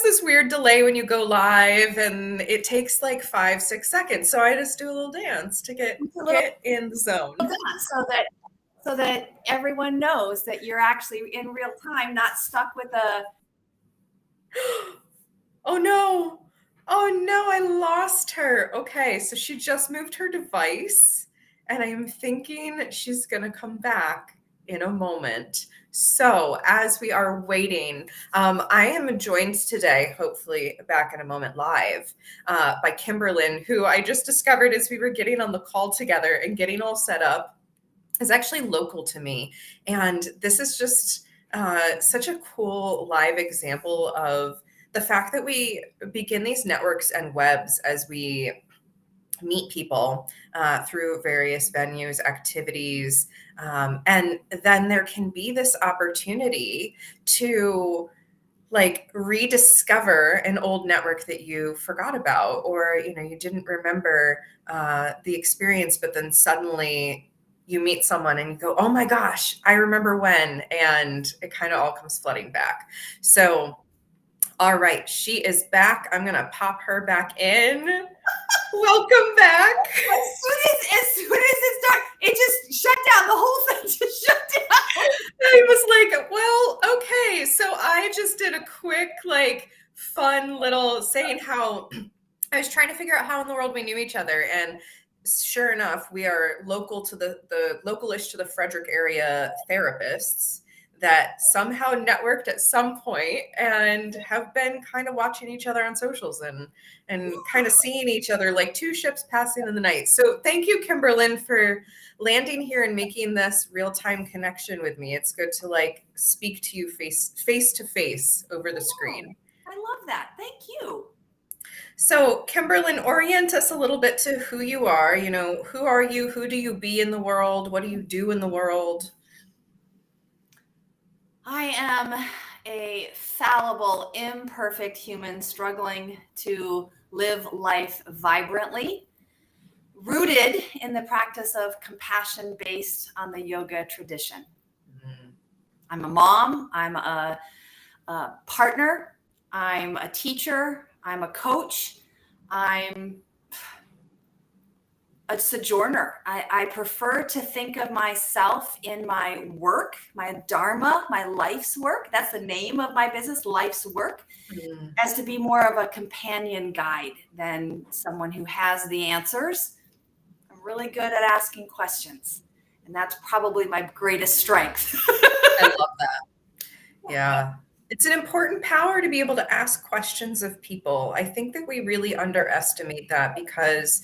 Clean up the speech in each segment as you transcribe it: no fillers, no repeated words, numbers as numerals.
this weird delay when you go live, and it takes like 5-6 seconds. So I just do a little dance to get in the zone. So that everyone knows that you're actually in real time, not stuck with a. Oh no, I lost her. Okay, so she just moved her device, and I am thinking she's gonna come back in a moment. So as we are waiting, I am joined today, hopefully back in a moment live, by Kimberlyn, who I just discovered as we were getting on the call together and getting all set up, is actually local to me. And this is just such a cool live example of the fact that we begin these networks and webs as we meet people through various venues, activities, and then there can be this opportunity to like rediscover an old network that you forgot about, or you didn't remember the experience, but then suddenly you meet someone and you go, oh my gosh, I remember when, and it kind of all comes flooding back. So all right, she is back. I'm gonna pop her back in. Welcome back. As soon as it started, it just shut down. The whole thing just shut down. I was like, well, okay. So I just did a quick, like, fun little saying how I was trying to figure out how in the world we knew each other. And sure enough, we are local to the localish to the Frederick area therapists that somehow networked at some point and have been kind of watching each other on socials and kind of seeing each other like two ships passing in the night. So thank you, Kimberlyn, for landing here and making this real-time connection with me. It's good to like speak to you face to face over the screen. I love that. Thank you. So Kimberlyn, orient us a little bit to who you are. Who are you? Who do you be in the world? What do you do in the world? I am a fallible, imperfect human struggling to live life vibrantly, rooted in the practice of compassion based on the yoga tradition. Mm-hmm. I'm a mom. I'm a partner. I'm a teacher. I'm a coach. I'm a sojourner. I prefer to think of myself in my work, my dharma, my life's work. That's the name of my business, life's work, as to be more of a companion guide than someone who has the answers. I'm really good at asking questions, and that's probably my greatest strength. I love that. Yeah. It's an important power to be able to ask questions of people. I think that we really underestimate that because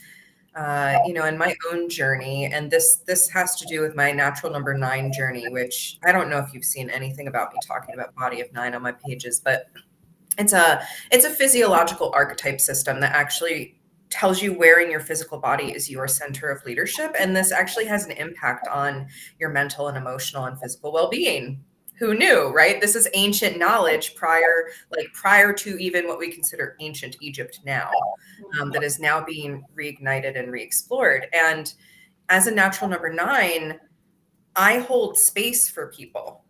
in my own journey, and this has to do with my natural number 9 journey, which I don't know if you've seen anything about me talking about body of 9 on my pages, but it's a physiological archetype system that actually tells you where in your physical body is your center of leadership. And this actually has an impact on your mental and emotional and physical well-being. Who knew, right? This is ancient knowledge prior to even what we consider ancient Egypt now, that is now being reignited and re-explored. And as a natural number 9, I hold space for people.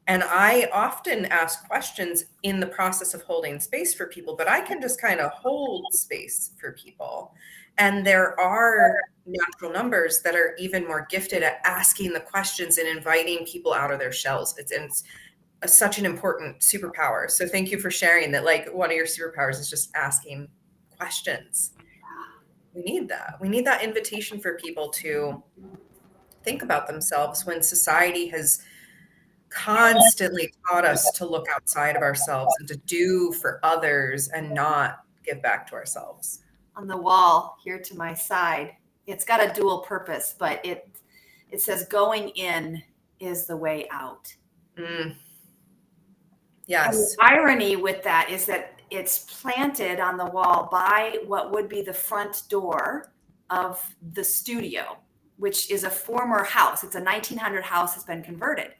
And I often ask questions in the process of holding space for people, but I can just kind of hold space for people. And there are natural numbers that are even more gifted at asking the questions and inviting people out of their shells. It's such an important superpower. So thank you for sharing that. Like, one of your superpowers is just asking questions. We need that. We need that invitation for people to think about themselves when society has constantly taught us to look outside of ourselves and to do for others and not give back to ourselves. On the wall here to my side, it's got a dual purpose, but it says going in is the way out. Yes. And the irony with that is that it's planted on the wall by what would be the front door of the studio, which is a former house. It's a 1900 house that's been converted.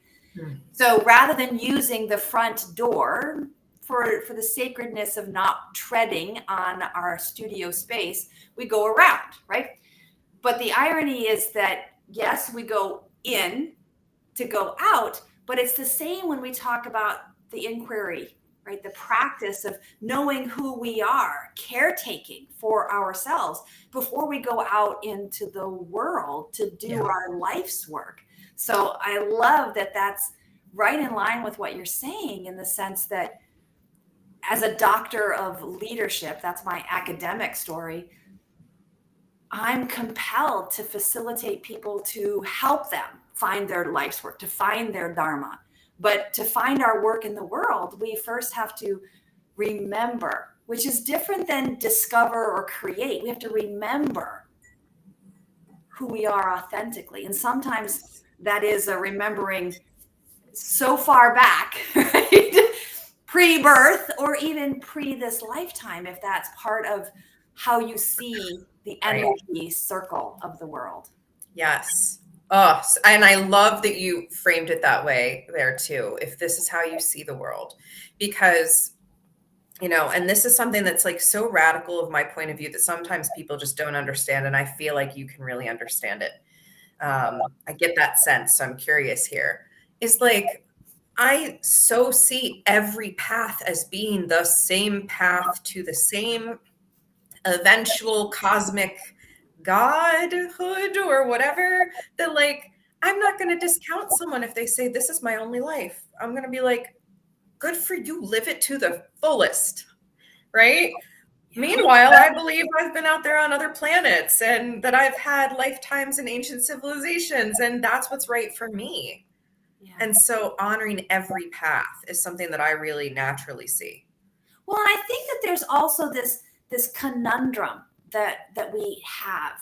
So rather than using the front door for the sacredness of not treading on our studio space, we go around, right? But the irony is that, yes, we go in to go out, but it's the same when we talk about the inquiry right? The practice of knowing who we are, caretaking for ourselves before we go out into the world to do our life's work. So I love that that's right in line with what you're saying, in the sense that as a doctor of leadership, that's my academic story, I'm compelled to facilitate people, to help them find their life's work, to find their dharma. But to find our work in the world, we first have to remember, which is different than discover or create. We have to remember who we are authentically. And sometimes that is a remembering so far back, right? Pre-birth, or even pre this lifetime, if that's part of how you see the energy circle of the world. Yes. Oh, and I love that you framed it that way there too. If this is how you see the world, because, and this is something that's like so radical of my point of view that sometimes people just don't understand. And I feel like you can really understand it. I get that sense. So I'm curious here. Is like, I so see every path as being the same path to the same eventual cosmic godhood or whatever, that like, I'm not going to discount someone if they say this is my only life. I'm going to be like, good for you, live it to the fullest, right? Meanwhile, I believe I've been out there on other planets and that I've had lifetimes in ancient civilizations, and that's what's right for me. And so honoring every path is something that I really naturally see. Well, and I think that there's also this conundrum that we have,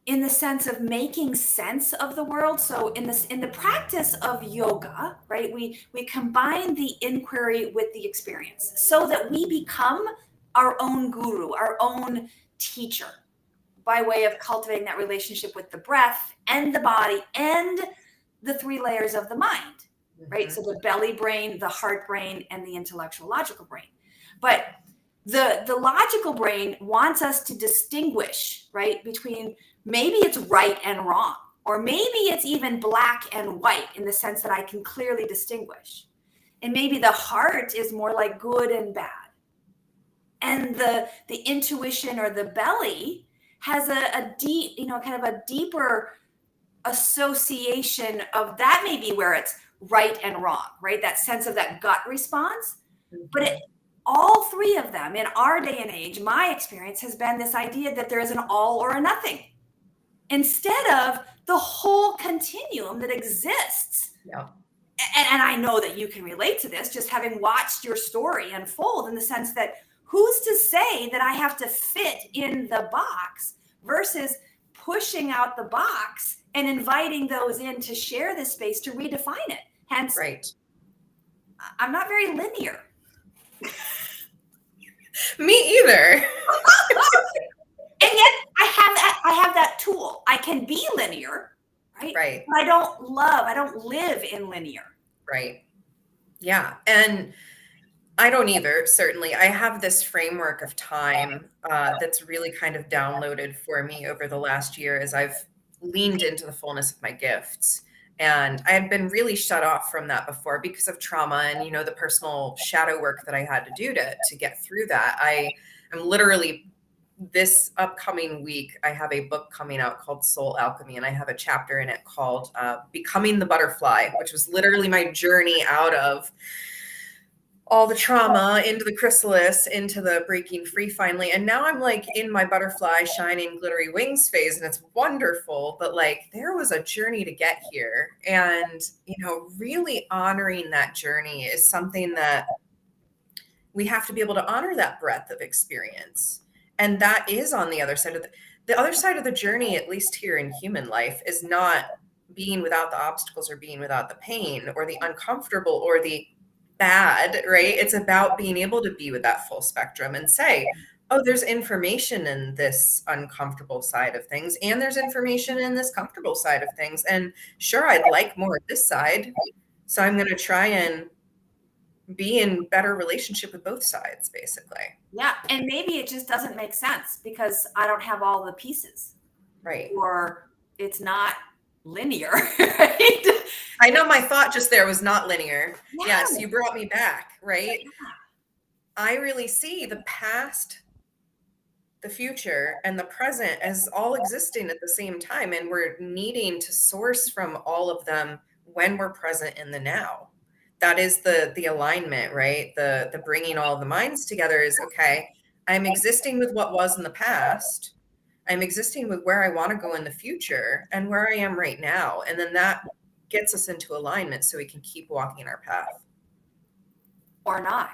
in the sense of making sense of the world. So in the practice of yoga, right, we combine the inquiry with the experience so that we become our own guru, our own teacher, by way of cultivating that relationship with the breath and the body and the three layers of the mind, right? So the belly brain, the heart brain, and the intellectual logical brain. But the logical brain wants us to distinguish, right, between maybe it's right and wrong, or maybe it's even black and white, in the sense that I can clearly distinguish. And maybe the heart is more like good and bad. And the intuition, or the belly, has a deep, kind of a deeper association of that, maybe where it's right and wrong, right? That sense of that gut response. But all three of them in our day and age, my experience has been this idea that there is an all or a nothing, instead of the whole continuum that exists. Yeah. And I know that you can relate to this, just having watched your story unfold, in the sense that who's to say that I have to fit in the box, versus pushing out the box and inviting those in to share this space, to redefine it. Hence, I'm not very linear. Me either. And yet I have that tool. I can be linear, right? Right. But I don't live in linear. Right. Yeah. And I don't either, certainly. I have this framework of time that's really kind of downloaded for me over the last year, as I've leaned into the fullness of my gifts. And I had been really shut off from that before because of trauma and, the personal shadow work that I had to do to get through that. I am literally, this upcoming week, I have a book coming out called Soul Alchemy, and I have a chapter in it called Becoming the Butterfly, which was literally my journey out of all the trauma, into the chrysalis, into the breaking free finally. And now I'm like in my butterfly shining glittery wings phase, and it's wonderful. But like, there was a journey to get here. And, really honoring that journey is something that we have to be able to honor, that breadth of experience. And that is on the other side of the other side of the journey, at least here in human life, is not being without the obstacles or being without the pain or the uncomfortable or the bad, right? It's about being able to be with that full spectrum and say, oh, there's information in this uncomfortable side of things, and there's information in this comfortable side of things. And sure, I'd like more of this side. So I'm going to try and be in better relationship with both sides, basically. Yeah. And maybe it just doesn't make sense because I don't have all the pieces. Right. Or it's not linear, right? I know my thought just there was not linear. Yeah. Yes, you brought me back, right? I really see the past, the future, and the present as all existing at the same time. And we're needing to source from all of them when we're present in the now. That is the alignment, right? The bringing all the minds together is, okay, I'm existing with what was in the past. I'm existing with where I want to go in the future and where I am right now. And then that gets us into alignment so we can keep walking our path. Or not.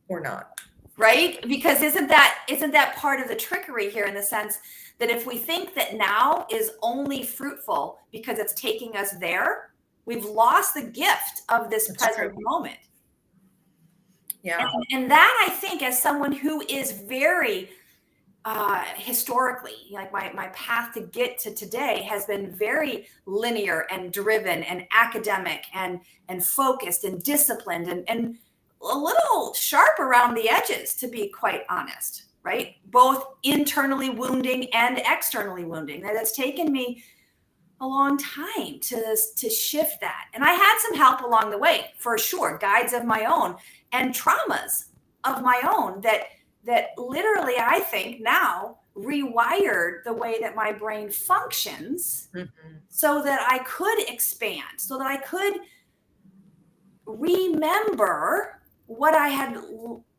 Or not. Right? Because isn't that part of the trickery here, in the sense that if we think that now is only fruitful because it's taking us there, we've lost the gift of this present moment. Yeah. And that, I think, as someone who is very historically, like my path to get to today has been very linear and driven and academic and focused and disciplined and a little sharp around the edges, to be quite honest, right? Both internally wounding and externally wounding. That it's taken me a long time to shift that. And I had some help along the way, for sure, guides of my own and traumas of my own that literally, I think, now rewired the way that my brain functions, so that I could expand, so that I could remember what I had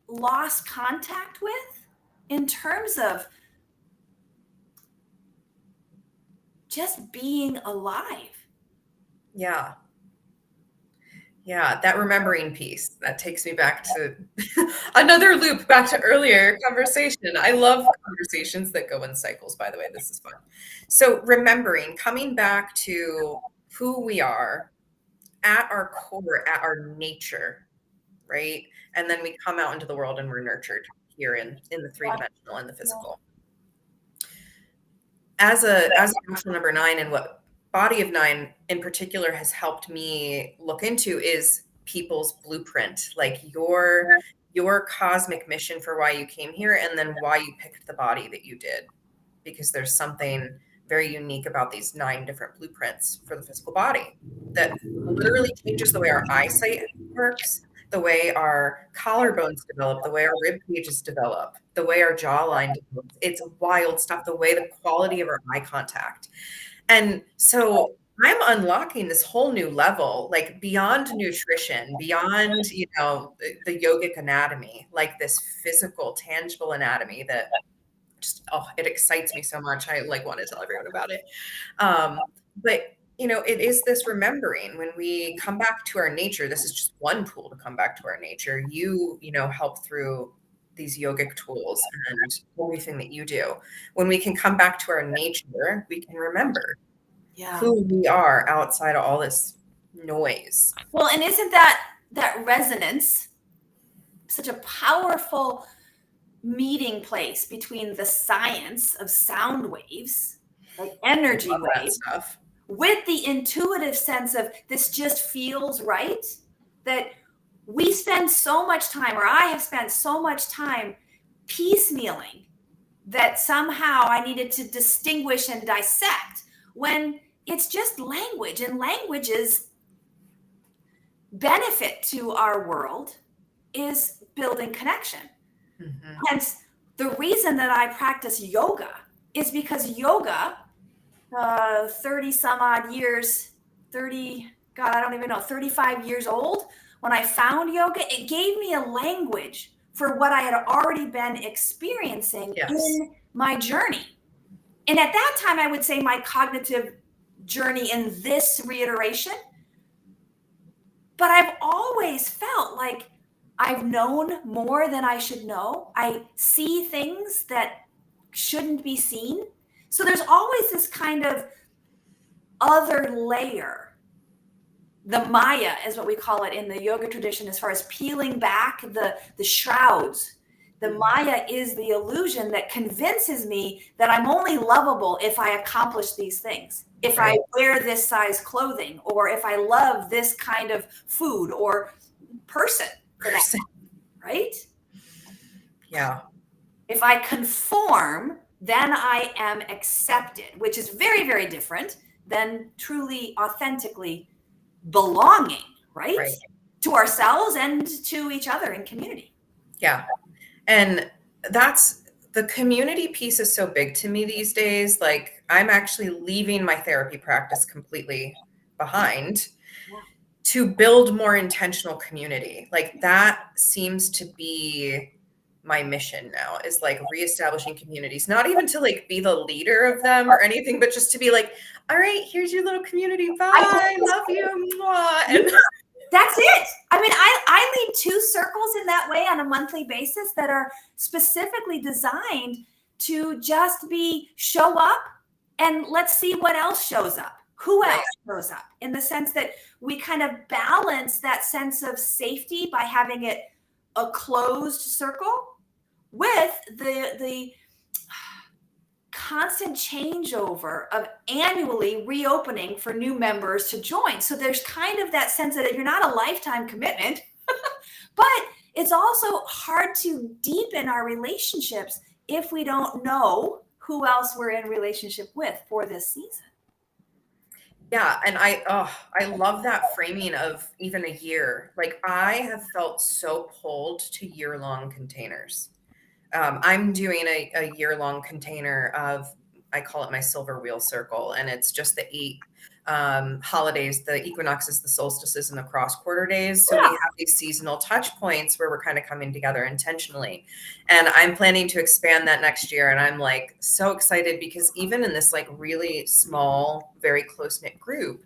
lost contact with in terms of just being alive. Yeah. Yeah, that remembering piece, that takes me back to another loop, back to earlier conversation. I love conversations that go in cycles, by the way. This is fun. So remembering, coming back to who we are at our core, at our nature, right? And then we come out into the world and we're nurtured here in the three-dimensional and the physical. As a natural number 9, and what Body of 9 in particular has helped me look into is people's blueprint, like your cosmic mission for why you came here, and then why you picked the body that you did, because there's something very unique about these 9 different blueprints for the physical body that literally changes the way our eyesight works, the way our collarbones develop, the way our rib cages develop, the way our jawline develops. It's wild stuff, the way the quality of our eye contact. And so I'm unlocking this whole new level, like beyond nutrition, beyond, the yogic anatomy, like this physical, tangible anatomy that just, it excites me so much. I want to tell everyone about it. But it is this remembering when we come back to our nature. This is just one tool to come back to our nature. You help through these yogic tools and everything that you do. When we can come back to our nature, we can remember who we are outside of all this noise. Well, and isn't that resonance such a powerful meeting place between the science of sound waves, like energy waves, with the intuitive sense of this just feels right? That we spend so much time, or I have spent so much time piecemealing, that somehow I needed to distinguish and dissect, when it's just language, and language's benefit to our world is building connection. Hence, the reason that I practice yoga is because yoga, 30 some odd years, 35 years old, when I found yoga, it gave me a language for what I had already been experiencing in my journey. And at that time, I would say my cognitive journey in this reiteration, but I've always felt like I've known more than I should know. I see things that shouldn't be seen. So there's always this kind of other layer. The Maya is what we call it in the yoga tradition, as far as peeling back the shrouds. The Maya is the illusion that convinces me that I'm only lovable if I accomplish these things. If I wear this size clothing, or if I love this kind of food or person. Right? Yeah. If I conform, then I am accepted, which is very, very different than truly, authentically belonging, right? Right. To ourselves and to each other in community. Yeah. And that's the community piece is so big to me these days. Like, I'm actually leaving my therapy practice completely behind Yeah. to build more intentional community. Like, that seems to be my mission now, is like reestablishing communities, not even to like be the leader of them or anything, but just to be like, all right, here's your little community. Bye. Love you. Mwah. And that's it. I mean, I lead 2 circles in that way on a monthly basis that are specifically designed to just be show up and let's see what else shows up. Who else shows up, in the sense that we kind of balance that sense of safety by having it a closed circle with the constant changeover of annually reopening for new members to join. So there's kind of that sense that you're not a lifetime commitment, but it's also hard to deepen our relationships if we don't know who else we're in relationship with for this season. yeah, and I love that framing of even a year. Like, I have felt so pulled to year-long containers. I'm doing a year-long container of, I call it my silver wheel circle, and it's just the 8 holidays, the equinoxes, the solstices, and the cross quarter days. So we have these seasonal touch points where we're kind of coming together intentionally. And I'm planning to expand that next year. And I'm like so excited, because even in this like really small, very close-knit group,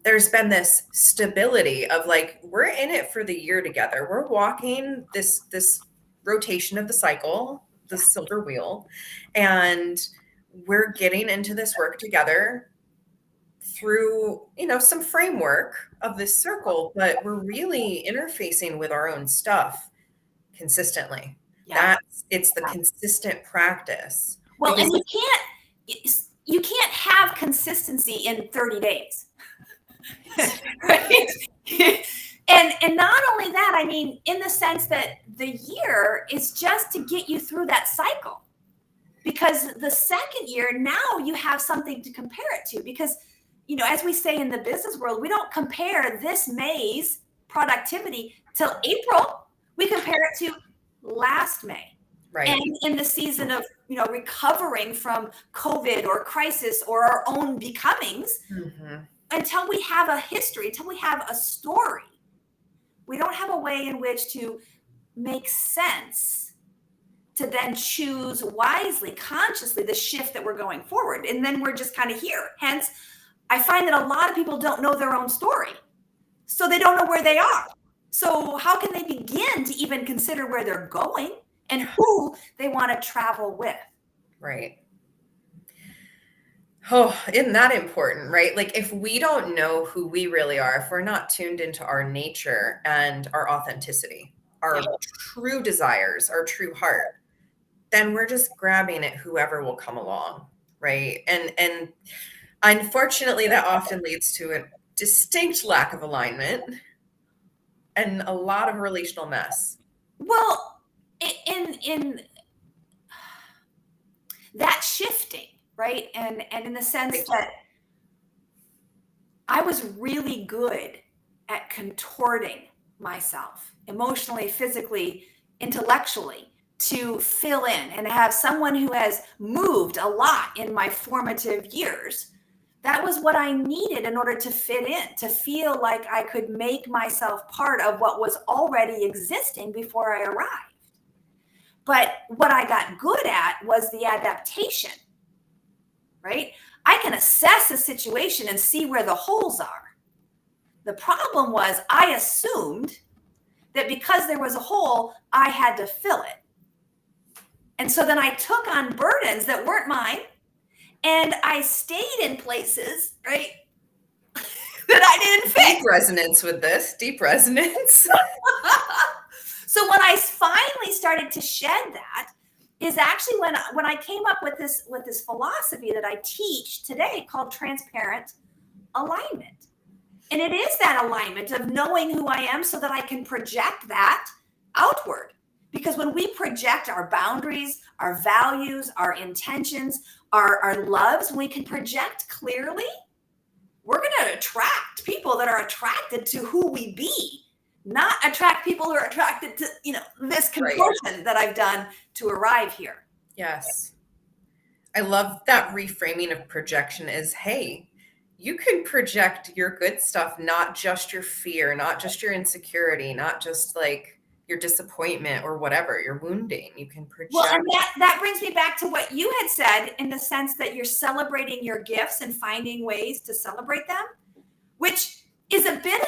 there's been this stability of like, we're in it for the year together. We're walking this rotation of the cycle, the silver wheel, and we're getting into this work together through, some framework of this circle, but we're really interfacing with our own stuff consistently. It's the consistent practice. Well, and you can't have consistency in 30 days. Right? And not only that, I mean, in the sense that the year is just to get you through that cycle. Because the second year, now you have something to compare it to. Because, as we say in the business world, we don't compare this May's productivity till April. We compare it to last May. Right. And in the season of, recovering from COVID or crisis or our own becomings, until we have a history, until we have a story, we don't have a way in which to make sense to then choose wisely, consciously, the shift that we're going forward. And then we're just kind of here. Hence, I find that a lot of people don't know their own story. So they don't know where they are. So how can they begin to even consider where they're going and who they want to travel with? Right. Oh, isn't that important, right? Like, if we don't know who we really are, if we're not tuned into our nature and our authenticity, our true desires, our true heart, then we're just grabbing at whoever will come along, right? And unfortunately, that often leads to a distinct lack of alignment and a lot of relational mess. Well, in that shifting, right? And in the sense that I was really good at contorting myself emotionally, physically, intellectually, to fill in and have someone who has moved a lot in my formative years. That was what I needed in order to fit in, to feel like I could make myself part of what was already existing before I arrived. But what I got good at was the adaptation, right? I can assess a situation and see where the holes are. The problem was I assumed that because there was a hole, I had to fill it. And so then I took on burdens that weren't mine, and I stayed in places, right, that I didn't fit. Deep resonance with this, deep resonance. So when I finally started to shed that is actually when I came up with this philosophy that I teach today called transparent alignment. And it is that alignment of knowing who I am so that I can project that outward. Because when we project our boundaries, our values, our intentions, our loves, when we can project clearly, we're going to attract people that are attracted to who we be, not attract people who are attracted to, this contortion that I've done to arrive here. Yes. I love that reframing of projection is, hey, you can project your good stuff, not just your fear, not just your insecurity, not just like your disappointment or whatever, your wounding. You can project. Well, and that brings me back to what you had said, in the sense that you're celebrating your gifts and finding ways to celebrate them, which is a bit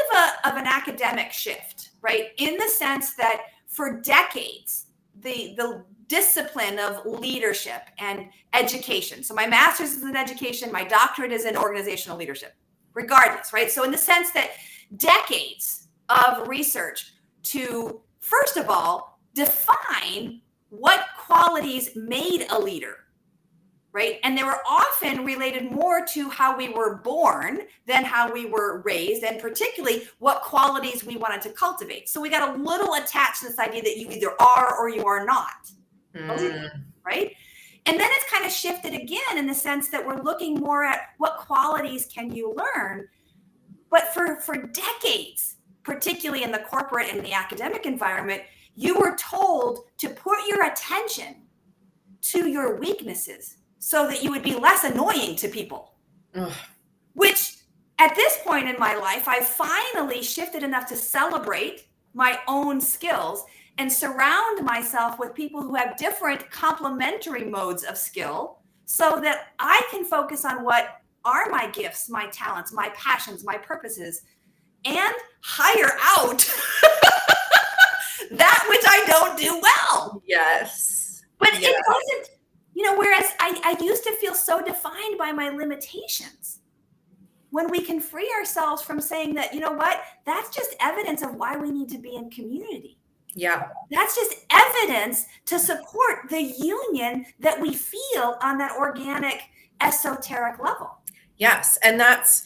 of an academic shift, right? In the sense that for decades, the discipline of leadership and education. So my master's is in education, my doctorate is in organizational leadership, regardless, right? So in the sense that decades of research to, first of all, define what qualities made a leader, right? And they were often related more to how we were born than how we were raised, and particularly what qualities we wanted to cultivate. So we got a little attached to this idea that you either are or you are not, right? And then it's kind of shifted again in the sense that we're looking more at what qualities can you learn. But for decades, particularly in the corporate and the academic environment, you were told to put your attention to your weaknesses so that you would be less annoying to people. Ugh. Which at this point in my life, I finally shifted enough to celebrate my own skills and surround myself with people who have different complementary modes of skill, so that I can focus on what are my gifts, my talents, my passions, my purposes, and hire out that which I don't do well. Yes. But it doesn't, whereas I used to feel so defined by my limitations. When we can free ourselves from saying that, that's just evidence of why we need to be in community. Yeah. That's just evidence to support the union that we feel on that organic, esoteric level. Yes. And that's,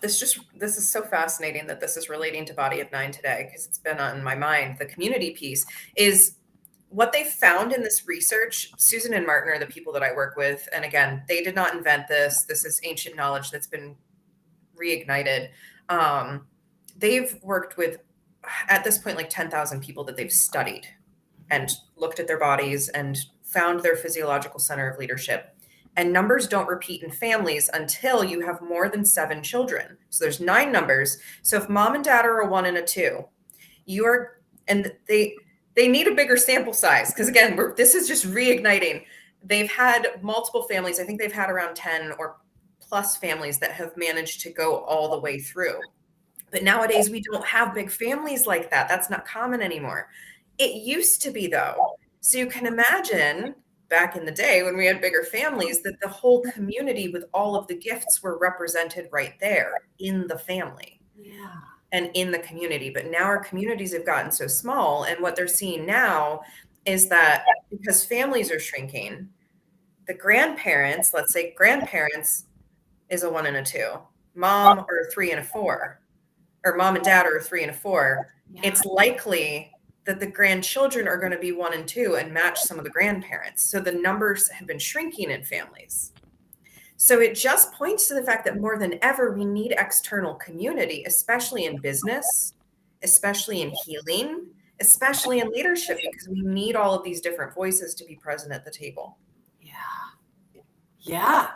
this is so fascinating that this is relating to Body of Nine today, because it's been on my mind. The community piece is what they found in this research. Susan and Martin are the people that I work with. And again, they did not invent this. This is ancient knowledge that's been reignited. They've worked with, at this point, like 10,000 people that they've studied and looked at their bodies and found their physiological center of leadership. And numbers don't repeat in families until you have more than 7 children. So there's 9 numbers. So if mom and dad are a 1 and a 2, they need a bigger sample size, because again, this is just reigniting. They've had multiple families. I think they've had around 10 or plus families that have managed to go all the way through. But nowadays we don't have big families like that. That's not common anymore. It used to be, though. So you can imagine back in the day when we had bigger families, that the whole community with all of the gifts were represented right there in the family. Yeah. And in the community. But now our communities have gotten so small. And what they're seeing now is that because families are shrinking, the grandparents, let's say grandparents is a 1 and a 2, mom or a 3 and a 4, or mom and dad are a 3 and a 4. Yeah. It's likely that the grandchildren are going to be 1 and 2 and match some of the grandparents. So the numbers have been shrinking in families. So it just points to the fact that more than ever, we need external community, especially in business, especially in healing, especially in leadership, because we need all of these different voices to be present at the table. Yeah. Yeah.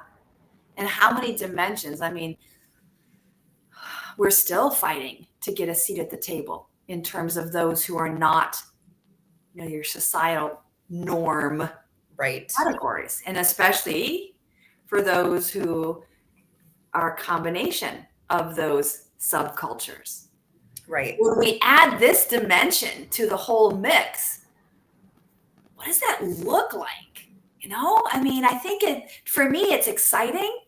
And how many dimensions? I mean, we're still fighting to get a seat at the table in terms of those who are not, your societal norm categories, and especially for those who are a combination of those subcultures. Right. When we add this dimension to the whole mix, what does that look like? I think for me, it's exciting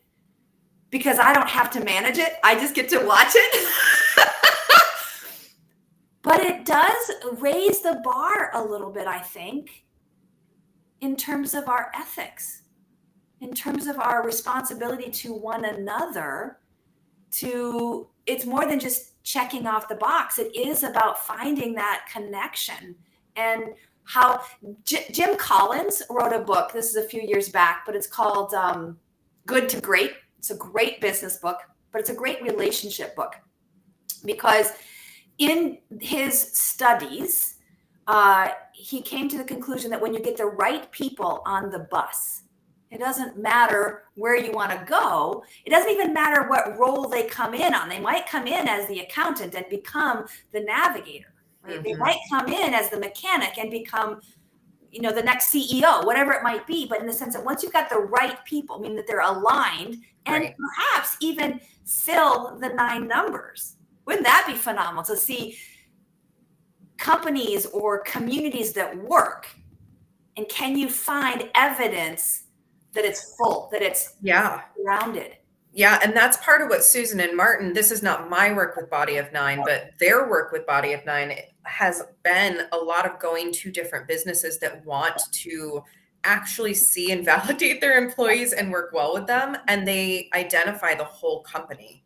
because I don't have to manage it. I just get to watch it. But it does raise the bar a little bit, I think, in terms of our ethics, in terms of our responsibility to one another. It's more than just checking off the box. It is about finding that connection. And how Jim Collins wrote a book. This is a few years back, but it's called Good to Great. It's a great business book, but it's a great relationship book, because in his studies, he came to the conclusion that when you get the right people on the bus, it doesn't matter where you want to go. It doesn't even matter what role they come in on. They might come in as the accountant and become the navigator. Right? They might come in as the mechanic and become, the next CEO, whatever it might be. But in the sense that once you've got the right people, meaning that they're aligned, and perhaps even fill the 9 numbers. Wouldn't that be phenomenal to see companies or communities that work? And can you find evidence that it's full, that it's grounded? Yeah, and that's part of what Susan and Martin, this is not my work with Body of Nine, but their work with Body of Nine has been a lot of going to different businesses that want to actually see and validate their employees and work well with them. And they identify the whole company.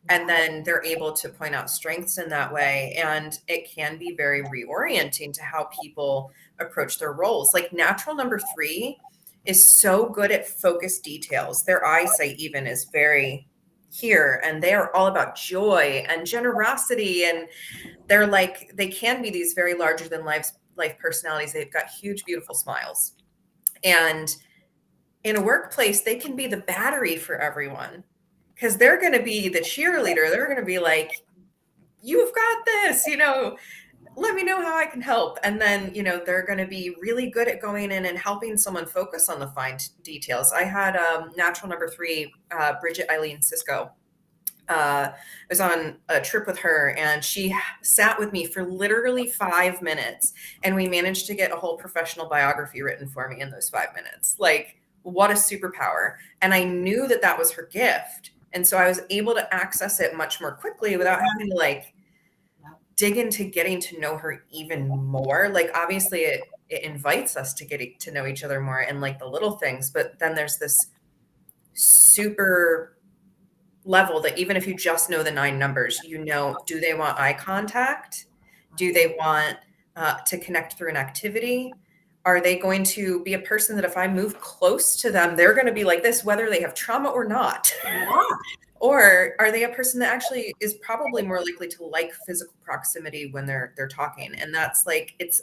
And then they're able to point out strengths in that way. And it can be very reorienting to how people approach their roles. Like natural number 3 is so good at focused details. Their eyesight even is very here, and they are all about joy and generosity. And they're like, they can be these very larger than life personalities. They've got huge, beautiful smiles. And in a workplace, they can be the battery for everyone, because they're going to be the cheerleader. They're going to be like, you've got this, let me know how I can help. And then, they're going to be really good at going in and helping someone focus on the fine details. I had natural number 3, Bridget Eileen Cisco. I was on a trip with her, and she sat with me for literally 5 minutes, and we managed to get a whole professional biography written for me in those 5 minutes. Like, what a superpower. And I knew that that was her gift. And so I was able to access it much more quickly without having to dig into getting to know her even more. Like, obviously it invites us to get to know each other more and like the little things, but then there's this super level that even if you just know the 9 numbers, do they want eye contact? Do they want to connect through an activity? Are they going to be a person that if I move close to them, they're going to be like this, whether they have trauma or not? Or are they a person that actually is probably more likely to like physical proximity when they're talking? And that's like, it's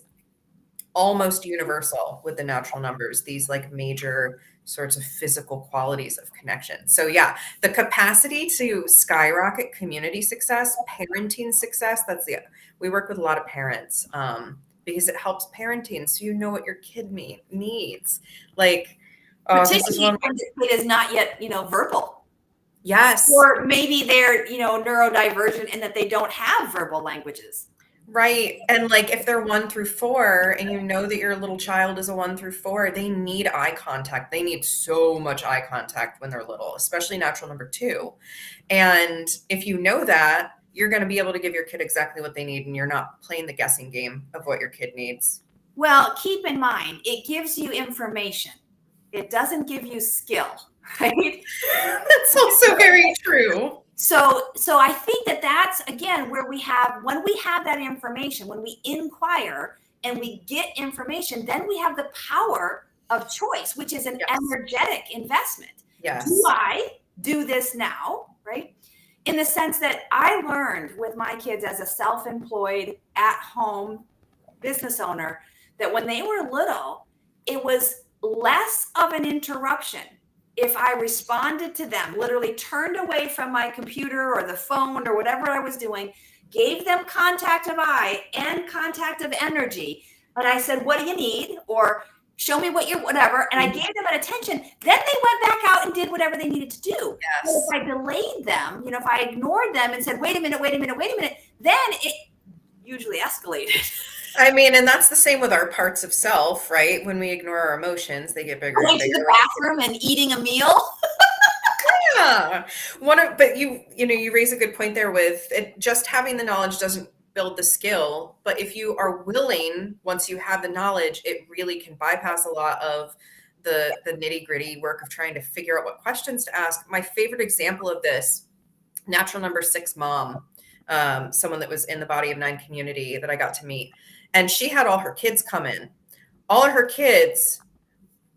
almost universal with the natural numbers, these like major sorts of physical qualities of connection. So yeah, the capacity to skyrocket community success, parenting success, we work with a lot of parents because it helps parenting. So you know what your kid needs. Like, this is one when the kid is not yet, verbal. Yes. Or maybe they're, neurodivergent in that they don't have verbal languages. Right. And like if they're 1 through 4 and you know that your little child is a 1 through 4, they need eye contact. They need so much eye contact when they're little, especially natural number 2. And if you know that, you're going to be able to give your kid exactly what they need, and you're not playing the guessing game of what your kid needs. Well, keep in mind, it gives you information. It doesn't give you skill, right? That's also very true. So I think that's, again, where when we have that information, when we inquire and we get information, then we have the power of choice, which is an energetic investment. Yes. Do I do this now, right? In the sense that I learned with my kids as a self-employed, at-home business owner, that when they were little, it was less of an interruption if I responded to them, literally turned away from my computer or the phone or whatever I was doing, gave them contact of eye and contact of energy. But I said, what do you need? Or show me what you're, whatever. And I gave them an attention. Then they went back out and did whatever they needed to do. Yes. But if I delayed them, if I ignored them and said, wait a minute, then it usually escalated. I mean, and that's the same with our parts of self, right? When we ignore our emotions, they get bigger and bigger. Going to the bathroom and eating a meal. Yeah. But you raise a good point there with it. Just having the knowledge doesn't build the skill, but if you are willing, once you have the knowledge, it really can bypass a lot of the nitty-gritty work of trying to figure out what questions to ask. My favorite example of this, natural number 6 mom, someone that was in the Body of 9 community that I got to meet. And she had all her kids come in. All of her kids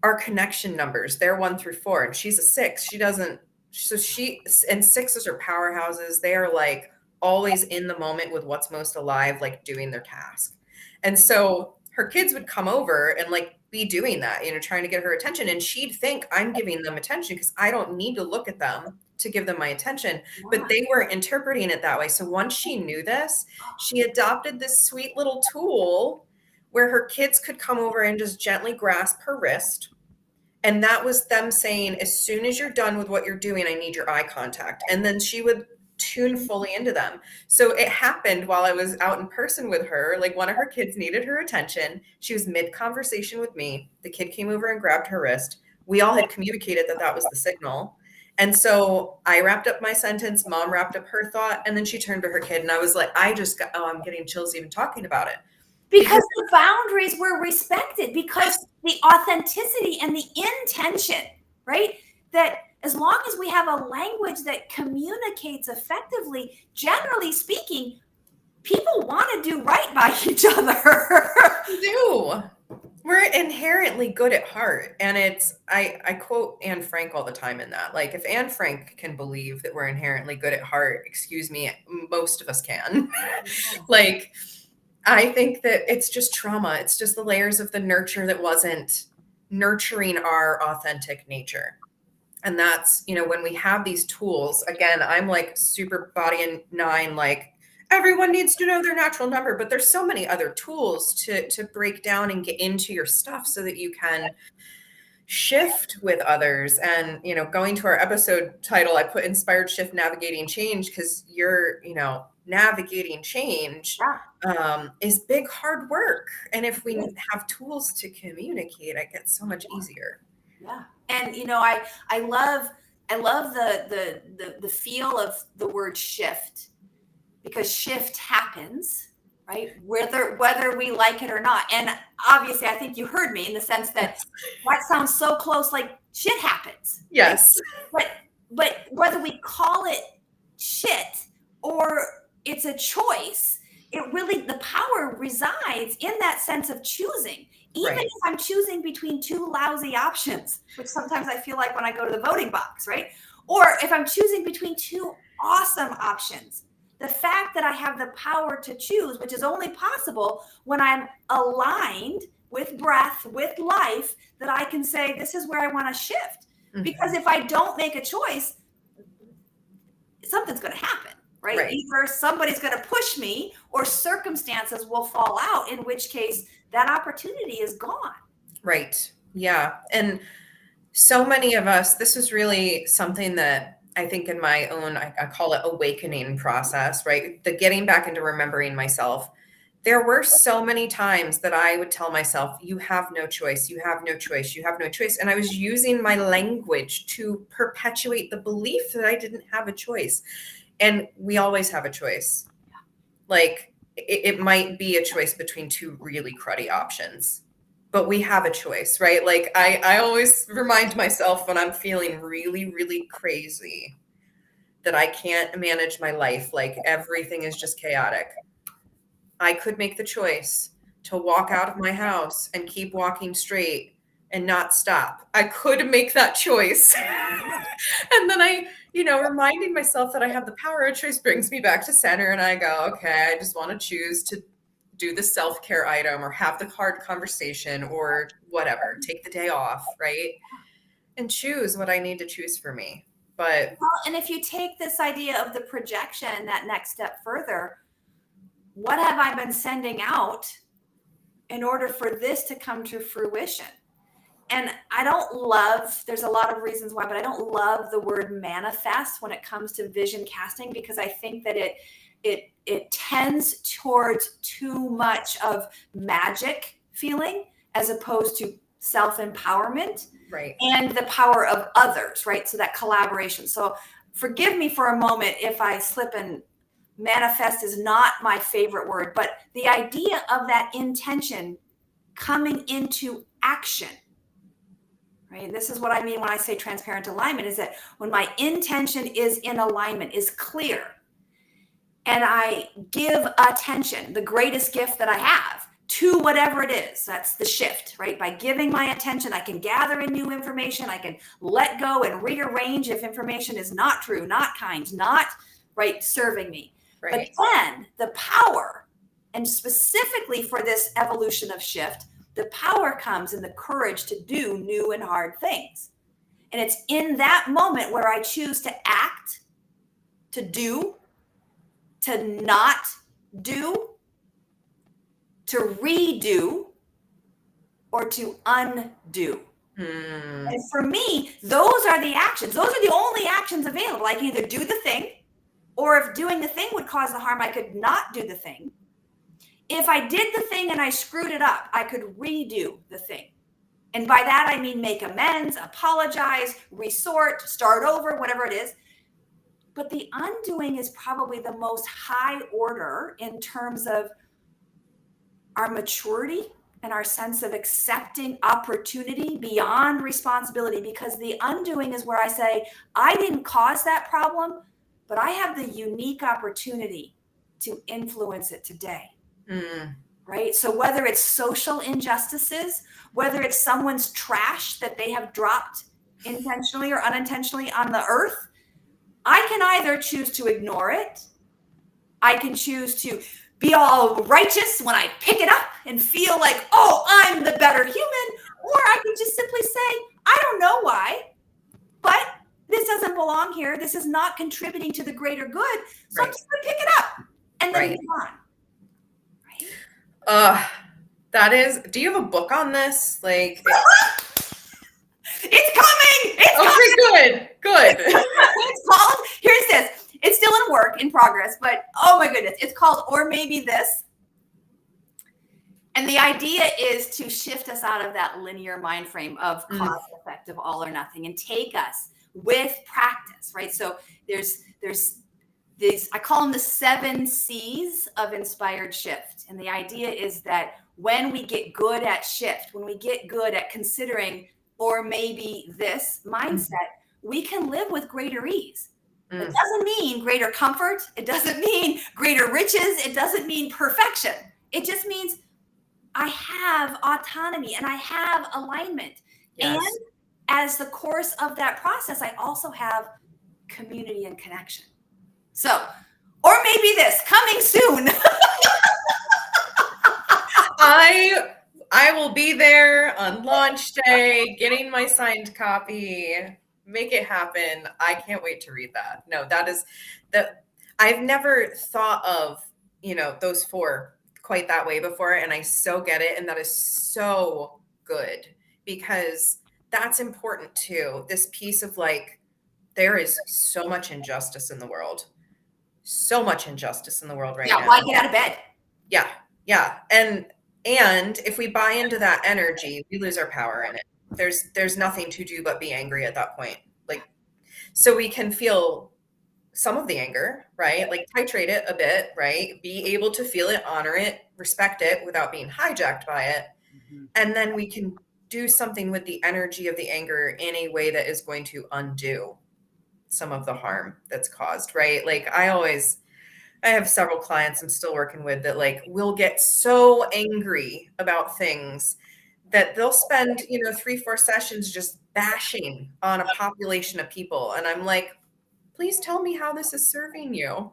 are connection numbers. They're 1 through 4, and she's a 6. She doesn't So and sixes are powerhouses. They are like always in the moment with what's most alive, like doing their task. And so her kids would come over and like be doing that, trying to get her attention. And she'd think I'm giving them attention because I don't need to look at them to give them my attention. But Yeah. they were interpreting it that way. So once she knew this, she adopted this sweet little tool where her kids could come over and just gently grasp her wrist. And that was them saying, as soon as you're done with what you're doing, I need your eye contact. And then she would tune fully into them. So it happened while I was out in person with her. Like one of her kids needed her attention. She was mid conversation with me. The kid came over and grabbed her wrist. We all had communicated that that was the signal. And so I wrapped up my sentence, mom wrapped up her thought, and then she turned to her kid. And I was like, I'm getting chills even talking about it. Because the boundaries were respected, because the authenticity and the intention, right? That as long as we have a language that communicates effectively, generally speaking, people want to do right by each other. We do. We're inherently good at heart. And I quote Anne Frank all the time in that. Like, if Anne Frank can believe that we're inherently good at heart, excuse me, most of us can. Like, I think that it's just trauma. It's just the layers of the nurture that wasn't nurturing our authentic nature. And that's, when we have these tools, again, I'm like super body and nine, like everyone needs to know their natural number, but there's so many other tools to break down and get into your stuff so that you can shift with others. And, going to our episode title, I put inspired shift, navigating change, because you're, navigating change is big, hard work. And if we have tools to communicate, it gets so much easier. Yeah. And, I love the feel of the word shift, because shift happens, right? Whether we like it or not. And obviously, I think you heard me in the sense that that sounds so close, like shit happens. Yes. Right? But whether we call it shit or it's a choice, the power resides in that sense of choosing. Even if I'm choosing between two lousy options, which sometimes I feel like when I go to the voting box, right? Or if I'm choosing between two awesome options, the fact that I have the power to choose, which is only possible when I'm aligned with breath, with life, that I can say, this is where I want to shift. Mm-hmm. Because if I don't make a choice, something's going to happen, right? Either somebody's going to push me or circumstances will fall out, in which case that opportunity is gone. Right. Yeah. And so many of us, this was really something that I think in my own, I call it awakening process, right? The getting back into remembering myself. There were so many times that I would tell myself, you have no choice, you have no choice, you have no choice. And I was using my language to perpetuate the belief that I didn't have a choice. And we always have a choice. Like, it might be a choice between two really cruddy options, but we have a choice, right? Like, I always remind myself when I'm feeling really, really crazy that I can't manage my life, like everything is just chaotic. I could make the choice to walk out of my house and keep walking straight and not stop. I could make that choice. And then reminding myself that I have the power of choice brings me back to center. And I go, okay, I just want to choose to do the self-care item or have the hard conversation or whatever, take the day off, right? And choose what I need to choose for me. But and if you take this idea of the projection, that next step further, what have I been sending out in order for this to come to fruition? And there's a lot of reasons why, but I don't love the word manifest when it comes to vision casting, because I think that it tends towards too much of magic feeling as opposed to self-empowerment, right, and the power of others, right? So that collaboration. So forgive me for a moment if I slip, and manifest is not my favorite word, but the idea of that intention coming into action, right? This is what I mean when I say transparent alignment, is that when my intention is in alignment, is clear, and I give attention, the greatest gift that I have, to whatever it is. That's the shift, right? By giving my attention, I can gather in new information. I can let go and rearrange if information is not true, not kind, not right, serving me. But then the power, and specifically for this evolution of shift, the power comes in the courage to do new and hard things. And it's in that moment where I choose to act, to do, to not do, to redo, or to undo. And for me, those are the actions. Those are the only actions available. I can either do the thing, or if doing the thing would cause the harm, I could not do the thing. If I did the thing and I screwed it up, I could redo the thing. And by that, I mean make amends, apologize, resort, start over, whatever it is. But the undoing is probably the most high order in terms of our maturity and our sense of accepting opportunity beyond responsibility, because the undoing is where I say, I didn't cause that problem, but I have the unique opportunity to influence it today. Right? So whether it's social injustices, whether it's someone's trash that they have dropped intentionally or unintentionally on the earth, I can either choose to ignore it. I can choose to be all righteous when I pick it up and feel like, oh, I'm the better human. Or I can just simply say, I don't know why, but this doesn't belong here. This is not contributing to the greater good. So I'm just going to pick it up and then move on. That is, do you have a book on this? Like, it's coming. It's coming. Good. It's called, here's this. It's still in work, in progress, but oh my goodness. It's called Or Maybe This. And the idea is to shift us out of that linear mind frame of cause effect of all or nothing and take us with practice, right? So there's these, I call them the 7 C's of inspired shift. And the idea is that when we get good at shift, when we get good at considering or maybe this mindset, we can live with greater ease. It doesn't mean greater comfort. It doesn't mean greater riches. It doesn't mean perfection. It just means I have autonomy and I have alignment. Yes. And as the course of that process, I also have community and connection. So, or maybe this, coming soon. I will be there on launch day, getting my signed copy. Make it happen. I can't wait to read that. No, that is I've never thought of, those 4 quite that way before. And I so get it. And that is so good, because that's important too. This piece of like, there is so much injustice in the world. So much injustice in the world right now. Yeah, why get out of bed? Yeah. And if we buy into that energy, we lose our power in it. There's nothing to do but be angry at that point. Like, so we can feel some of the anger, right? Like titrate it a bit, right? Be able to feel it, honor it, respect it without being hijacked by it. And then we can do something with the energy of the anger in a way that is going to undo some of the harm that's caused, right? Like I have several clients I'm still working with that like will get so angry about things that they'll spend, 3-4 sessions just bashing on a population of people. And I'm like, please tell me how this is serving you.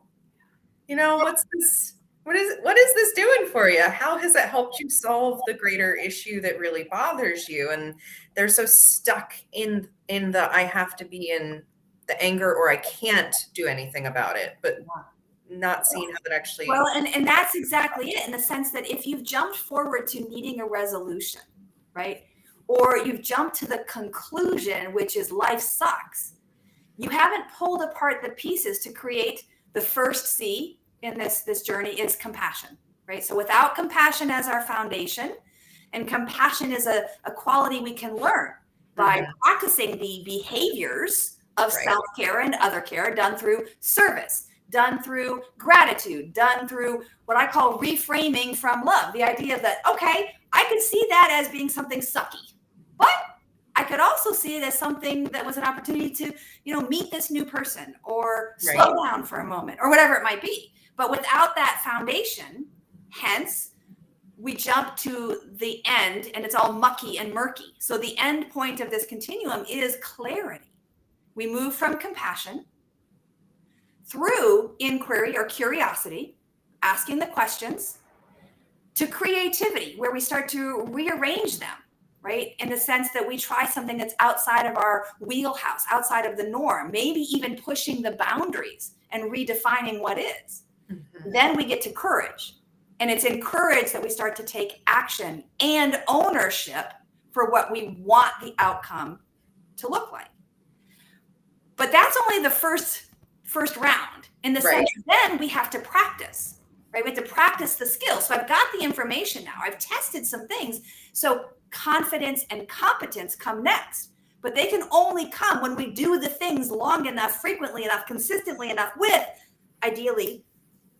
What's this? What is this doing for you? How has it helped you solve the greater issue that really bothers you? And they're so stuck in the, I have to be in the anger or I can't do anything about it, but not seeing how that actually. Well, and that's exactly it, in the sense that if you've jumped forward to needing a resolution, right? Or you've jumped to the conclusion, which is life sucks. You haven't pulled apart the pieces to create the first C in this journey is compassion, right? So without compassion as our foundation, and compassion is a quality we can learn by practicing the behaviors of self-care and other care done through service, done through gratitude, done through what I call reframing from love. The idea that, okay, I could see that as being something sucky, but I could also see it as something that was an opportunity to, meet this new person or slow down for a moment or whatever it might be. But without that foundation, hence we jump to the end and it's all mucky and murky. So the end point of this continuum is clarity. We move from compassion through inquiry or curiosity, asking the questions, to creativity, where we start to rearrange them, right? In the sense that we try something that's outside of our wheelhouse, outside of the norm, maybe even pushing the boundaries and redefining what is. Mm-hmm. Then we get to courage. And it's in courage that we start to take action and ownership for what we want the outcome to look like. But that's only the first round. In the sense, then we have to practice. Right? We have to practice the skills. So I've got the information now. I've tested some things. So confidence and competence come next. But they can only come when we do the things long enough, frequently enough, consistently enough with, ideally,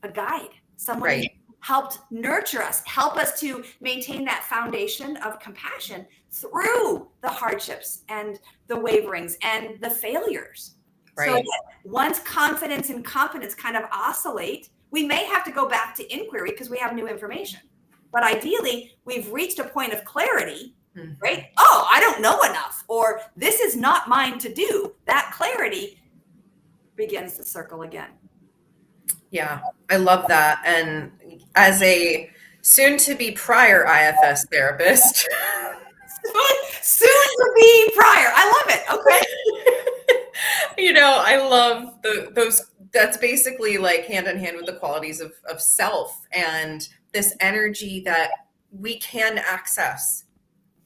a guide. Someone who helped nurture us, help us to maintain that foundation of compassion through the hardships and the waverings and the failures. Right. So once confidence and competence kind of oscillate, we may have to go back to inquiry because we have new information. But ideally, we've reached a point of clarity, right? Oh, I don't know enough, or this is not mine to do. That clarity begins to circle again. Yeah, I love that. And as a soon-to-be prior IFS therapist. Soon-to-be prior. I love it. Okay. You know, I love those. That's basically like hand in hand with the qualities of self and this energy that we can access.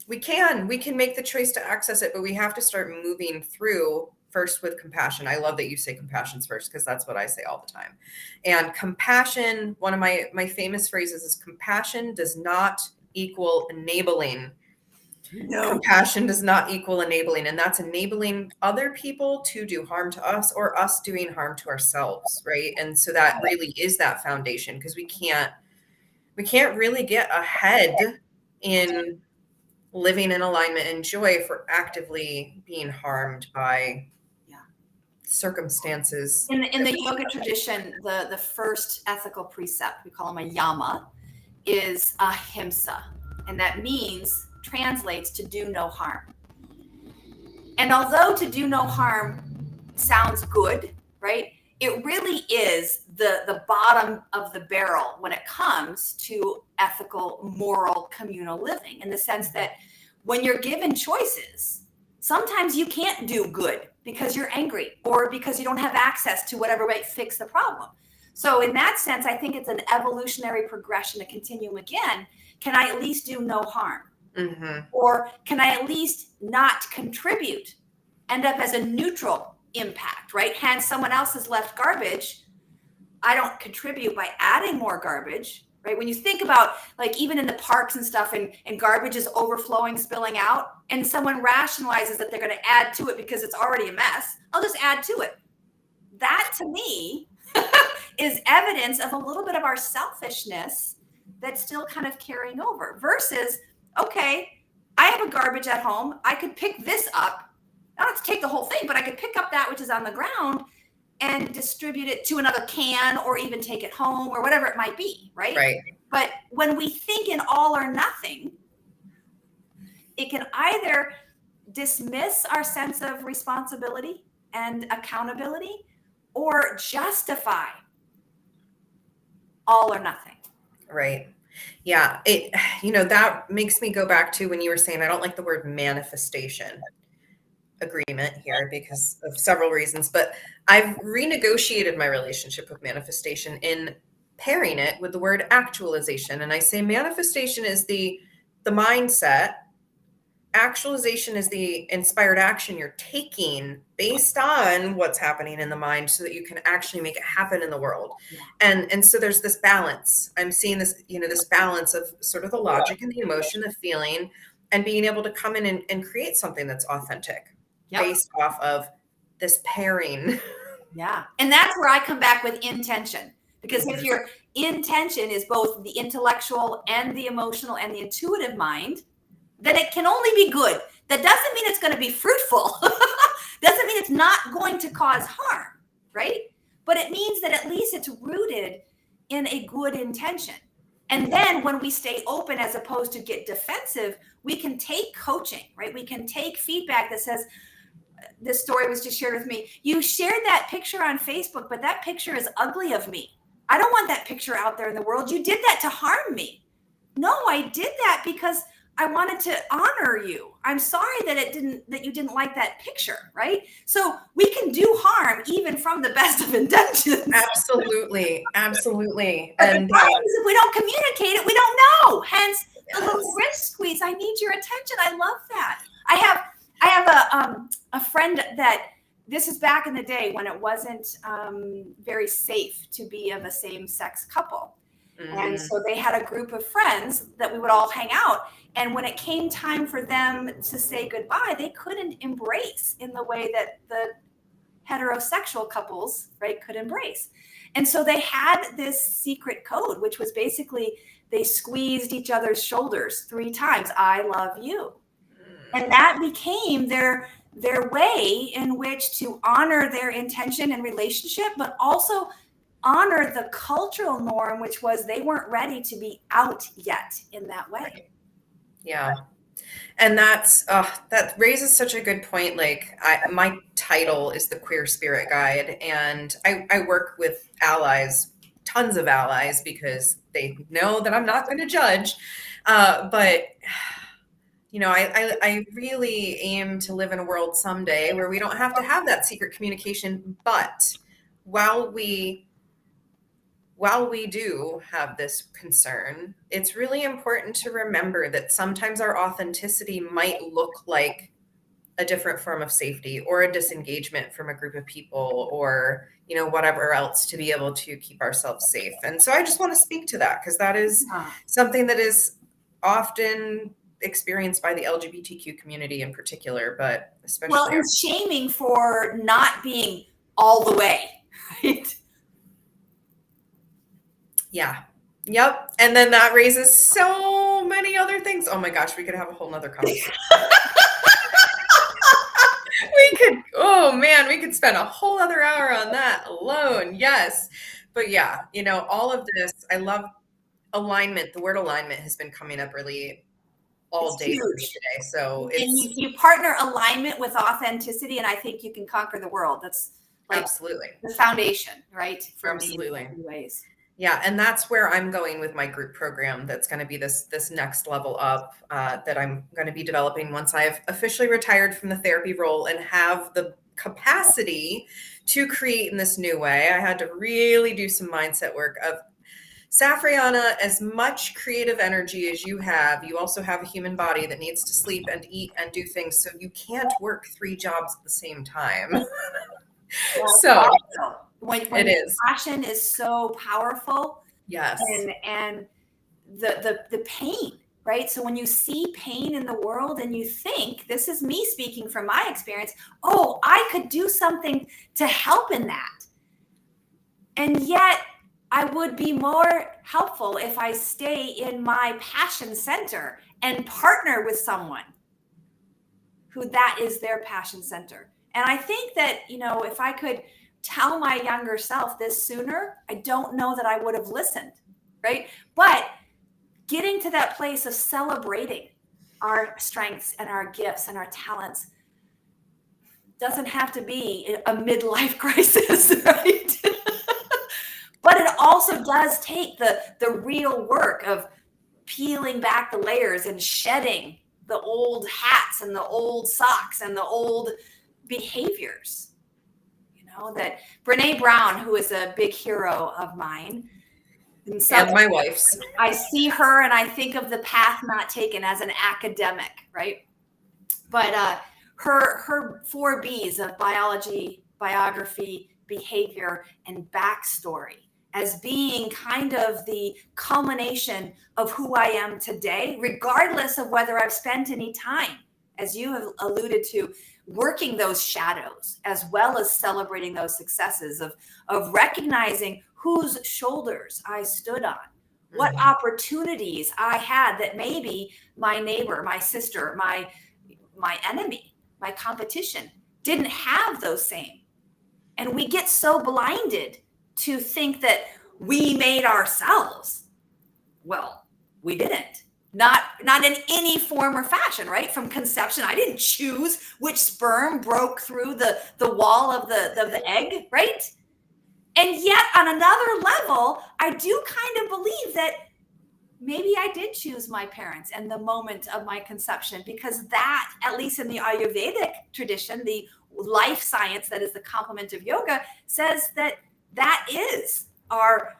We can make the choice to access it, but we have to start moving through first with compassion. I love that you say compassion's first, because that's what I say all the time. And compassion, one of my famous phrases is, compassion does not equal enabling. No. Compassion does not equal enabling, and that's enabling other people to do harm to us or us doing harm to ourselves, right? And so that really is that foundation, because we can't really get ahead in living in alignment and joy if we're actively being harmed by circumstances. In the yoga tradition, the first ethical precept, we call them a yama, is ahimsa, and that translates to do no harm. And although to do no harm sounds good, right? It really is the bottom of the barrel when it comes to ethical, moral, communal living, in the sense that when you're given choices, sometimes you can't do good because you're angry or because you don't have access to whatever might fix the problem. So in that sense, I think it's an evolutionary progression to continue again. Can I at least do no harm? Mm-hmm. Or can I at least not contribute, end up as a neutral impact, right? Hence, someone else has left garbage. I don't contribute by adding more garbage, right? When you think about, like, even in the parks and stuff, and garbage is overflowing, spilling out, and someone rationalizes that they're going to add to it because it's already a mess, I'll just add to it. That, to me, is evidence of a little bit of our selfishness that's still kind of carrying over, versus, okay, I have a garbage at home. I could pick this up. I don't have to take the whole thing, but I could pick up that which is on the ground and distribute it to another can, or even take it home, or whatever it might be, right? Right. But when we think in all or nothing, it can either dismiss our sense of responsibility and accountability, or justify all or nothing. Right. Yeah. That makes me go back to when you were saying, I don't like the word manifestation agreement here because of several reasons, but I've renegotiated my relationship with manifestation in pairing it with the word actualization. And I say manifestation is the mindset. Actualization is the inspired action you're taking based on what's happening in the mind so that you can actually make it happen in the world. And so there's this balance. I'm seeing this, this balance of sort of the logic and the emotion, the feeling, and being able to come in and create something that's authentic based off of this pairing. Yeah. And that's where I come back with intention. Because if your intention is both the intellectual and the emotional and the intuitive mind, then it can only be good. That doesn't mean it's going to be fruitful. Doesn't mean it's not going to cause harm, right? But it means that at least it's rooted in a good intention. And then when we stay open as opposed to get defensive, we can take coaching, right? We can take feedback that says, this story was just shared with me. You shared that picture on Facebook, but that picture is ugly of me. I don't want that picture out there in the world. You did that to harm me. No, I did that because I wanted to honor you. I'm sorry that you didn't like that picture, right? So we can do harm even from the best of intentions. Absolutely. Absolutely. But And the problem is if we don't communicate it, we don't know. Hence the little wrist squeeze. I need your attention. I love that. I have a friend that, this is back in the day when it wasn't very safe to be of a same-sex couple. And so they had a group of friends that we would all hang out. And when it came time for them to say goodbye, they couldn't embrace in the way that the heterosexual couples, right, could embrace. And so they had this secret code, which was basically they squeezed each other's shoulders 3 times. I love you. And that became their way in which to honor their intention and relationship, but also honor the cultural norm, which was they weren't ready to be out yet in that way. yeah. And that raises such a good point. Like my title is the Queer Spirit Guide, and I work with allies, tons of allies, because they know that I'm not going to judge. But I really aim to live in a world someday where we don't have to have that secret communication. But while we do have this concern, it's really important to remember that sometimes our authenticity might look like a different form of safety or a disengagement from a group of people, or whatever else, to be able to keep ourselves safe. And so I just want to speak to that, because that is something that is often experienced by the LGBTQ community in particular, but especially and shaming for not being all the way, right? Yeah. Yep. And then that raises so many other things. Oh my gosh, we could have a whole nother conversation. We could spend a whole other hour on that alone. Yes. But yeah, all of this, I love alignment. The word alignment has been coming up really all day for me today. So and you partner alignment with authenticity, and I think you can conquer the world. That's like absolutely the foundation, right? For absolutely. many ways. Yeah, and that's where I'm going with my group program. That's going to be this next level up that I'm going to be developing once I've officially retired from the therapy role and have the capacity to create in this new way. I had to really do some mindset work of, Safrianna, as much creative energy as you have, you also have a human body that needs to sleep and eat and do things. So you can't work 3 jobs at the same time. So when it is. passion is so powerful. Yes. And the pain, right? So when you see pain in the world and you think, this is me speaking from my experience, oh, I could do something to help in that. And yet I would be more helpful if I stay in my passion center and partner with someone who that is their passion center. And I think that, if I could tell my younger self this sooner, I don't know that I would have listened, right? But getting to that place of celebrating our strengths and our gifts and our talents doesn't have to be a midlife crisis, right? But it also does take the real work of peeling back the layers and shedding the old hats and the old socks and the old behaviors. That Brene Brown, who is a big hero of mine, and my wife's, I see her and I think of the path not taken as an academic, right? But her 4 B's of biology, biography, behavior, and backstory as being kind of the culmination of who I am today, regardless of whether I've spent any time, as you have alluded to, working those shadows, as well as celebrating those successes of recognizing whose shoulders I stood on, what opportunities I had that maybe my neighbor, my sister, my enemy, my competition didn't have those same. And we get so blinded to think that we made ourselves. Well, we didn't. Not in any form or fashion, right? From conception, I didn't choose which sperm broke through the wall of the egg, right? And yet, on another level, I do kind of believe that maybe I did choose my parents and the moment of my conception, because that, at least in the Ayurvedic tradition, the life science that is the complement of yoga, says that that is our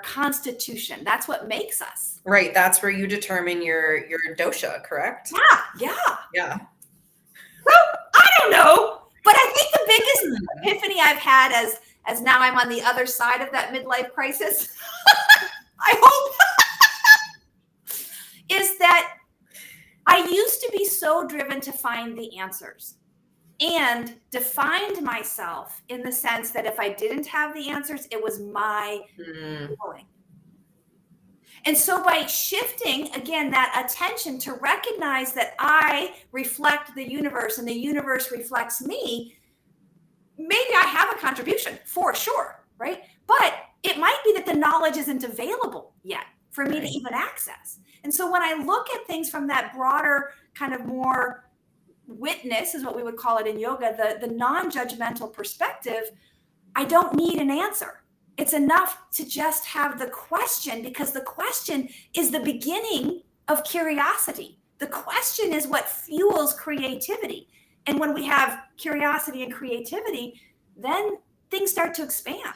constitution. That's what makes us. Right. That's where you determine your dosha, correct? Yeah. Yeah. So I don't know, but I think the biggest epiphany I've had as now I'm on the other side of that midlife crisis, I hope, is that I used to be so driven to find the answers and defined myself in the sense that if I didn't have the answers, it was my feeling. And so by shifting, again, that attention to recognize that I reflect the universe and the universe reflects me, maybe I have a contribution for sure, right? But it might be that the knowledge isn't available yet for me to even access. And so when I look at things from that broader kind of more witness, is what we would call it in yoga, the non-judgmental perspective, I don't need an answer. It's enough to just have the question, because the question is the beginning of curiosity. The question is what fuels creativity. And when we have curiosity and creativity, then things start to expand.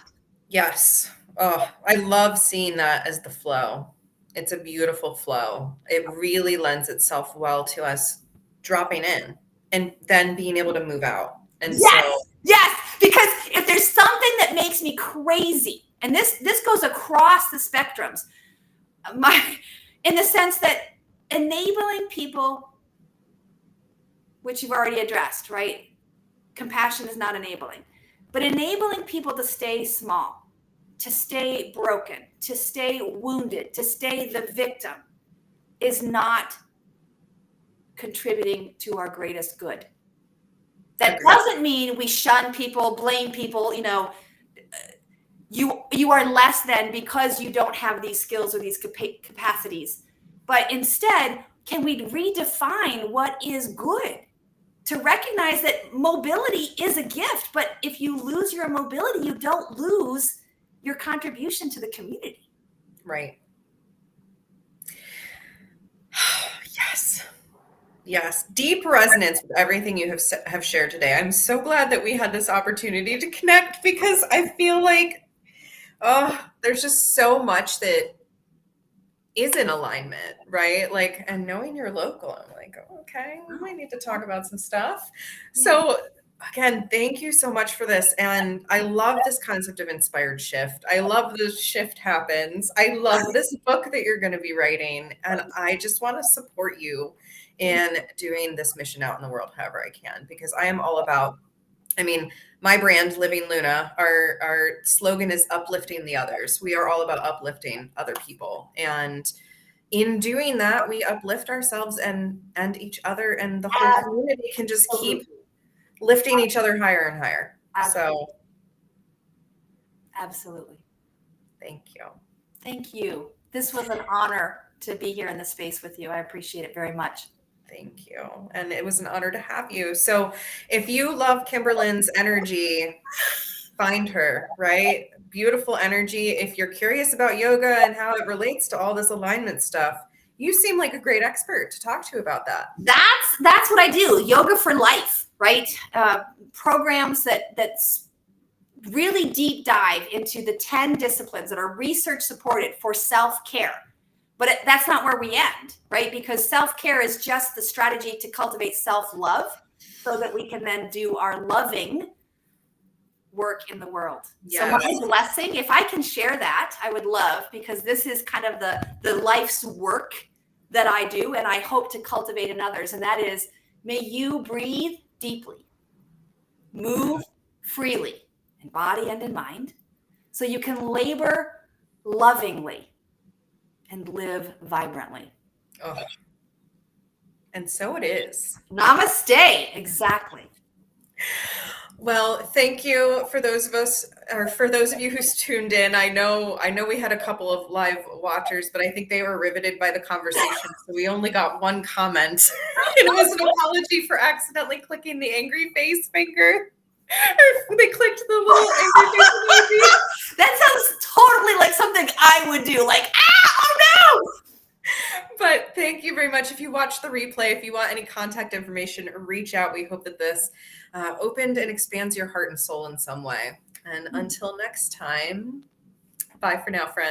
Yes. Oh, I love seeing that as the flow. It's a beautiful flow. It really lends itself well to us dropping in and then being able to move out. And yes, because if there's something that makes me crazy, and this goes across the spectrums, in the sense that enabling people, which you've already addressed, right? Compassion is not enabling, but enabling people to stay small, to stay broken, to stay wounded, to stay the victim is not contributing to our greatest good. That doesn't mean we shun people, blame people, you are less than because you don't have these skills or these capacities. But instead, can we redefine what is good? To recognize that mobility is a gift, but if you lose your mobility, you don't lose your contribution to the community. Right. Yes. Yes. Deep resonance with everything you have shared today. I'm so glad that we had this opportunity to connect, because I feel like, there's just so much that is in alignment, right? Like, and knowing you're local, I'm like, oh, okay, we might need to talk about some stuff. Yeah. So again, thank you so much for this. And I love this concept of inspired shift. I love the shift happens. I love this book that you're going to be writing. And I just want to support you in doing this mission out in the world however I can, because I am all about, my brand, Living Luna, our slogan is uplifting the others. We are all about uplifting other people. And in doing that, we uplift ourselves and each other, and the whole community can just keep lifting each other higher and higher. Absolutely. Thank you. Thank you. This was an honor to be here in the space with you. I appreciate it very much. Thank you. And it was an honor to have you. So if you love Kimberlyn's energy, find her, right? Beautiful energy. If you're curious about yoga and how it relates to all this alignment stuff, you seem like a great expert to talk to about that. That's what I do. Yoga for life, right? Programs that's really deep dive into the 10 disciplines that are research supported for self-care. But that's not where we end, right? Because self-care is just the strategy to cultivate self-love so that we can then do our loving work in the world. Yes. So my blessing, if I can share that, I would love, because this is kind of the life's work that I do, and I hope to cultivate in others. And that is, may you breathe deeply, move freely in body and in mind, so you can labor lovingly and live vibrantly. Oh. And so it is. Namaste. Exactly. Well, thank you for those of us or for those of you who's tuned in, I know we had a couple of live watchers, but I think they were riveted by the conversation. So we only got one comment. And it was an apology for accidentally clicking the angry face finger. They clicked the little angry face emoji. That sounds totally like something I would do. Like, oh no! But thank you very much. If you watch the replay, if you want any contact information, reach out. We hope that this opened and expands your heart and soul in some way. And until next time, bye for now, friends.